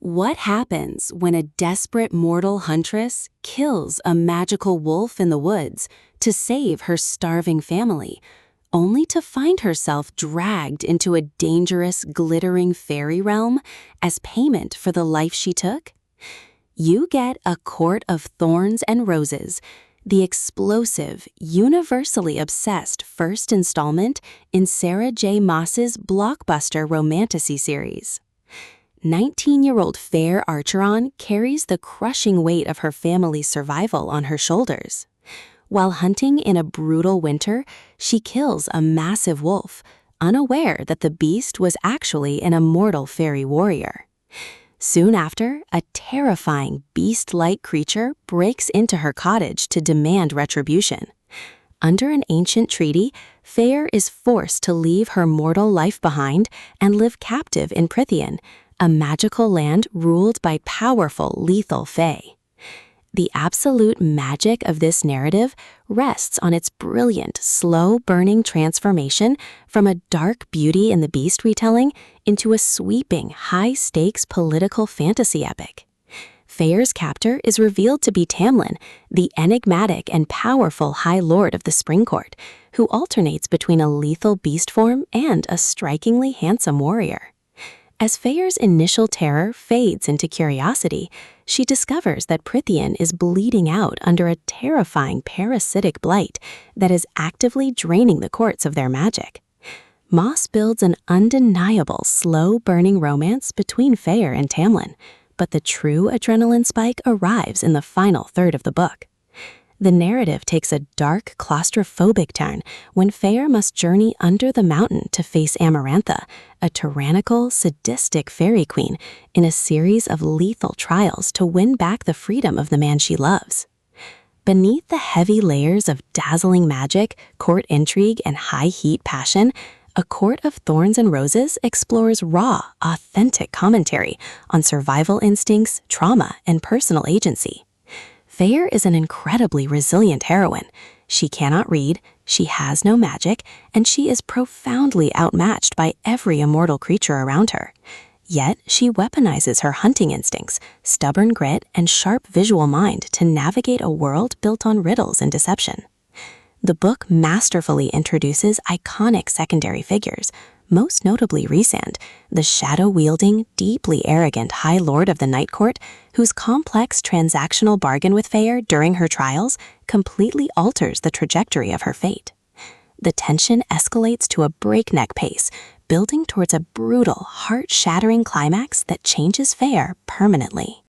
What happens when a desperate mortal huntress kills a magical wolf in the woods to save her starving family, only to find herself dragged into a dangerous, glittering fairy realm as payment for the life she took? You get A Court of Thorns and Roses, the explosive, universally obsessed first installment in Sarah J. Maas's blockbuster romantasy series. 19-year-old Feyre Archeron carries the crushing weight of her family's survival on her shoulders. While hunting in a brutal winter, she kills a massive wolf, unaware that the beast was actually an immortal fairy warrior. Soon after, a terrifying beast-like creature breaks into her cottage to demand retribution. Under an ancient treaty, Feyre is forced to leave her mortal life behind and live captive in Prythian, a magical land ruled by powerful, lethal Fae. The absolute magic of this narrative rests on its brilliant, slow-burning transformation from a dark Beauty and the Beast retelling into a sweeping, high-stakes political fantasy epic. Feyre's captor is revealed to be Tamlin, the enigmatic and powerful High Lord of the Spring Court, who alternates between a lethal beast form and a strikingly handsome warrior. As Feyre's initial terror fades into curiosity, she discovers that Prythian is bleeding out under a terrifying parasitic blight that is actively draining the courts of their magic. Maas builds an undeniable, slow-burning romance between Feyre and Tamlin, but the true adrenaline spike arrives in the final third of the book. The narrative takes a dark, claustrophobic turn when Feyre must journey under the mountain to face Amarantha, a tyrannical, sadistic fairy queen, in a series of lethal trials to win back the freedom of the man she loves. Beneath the heavy layers of dazzling magic, court intrigue, and high-heat passion, A Court of Thorns and Roses explores raw, authentic commentary on survival instincts, trauma, and personal agency. Feyre is an incredibly resilient heroine. She cannot read, she has no magic, and she is profoundly outmatched by every immortal creature around her. Yet, she weaponizes her hunting instincts, stubborn grit, and sharp visual mind to navigate a world built on riddles and deception. The book masterfully introduces iconic secondary figures, most notably Rhysand, the shadow-wielding, deeply arrogant High Lord of the Night Court, whose complex transactional bargain with Feyre during her trials completely alters the trajectory of her fate. The tension escalates to a breakneck pace, building towards a brutal, heart-shattering climax that changes Feyre permanently.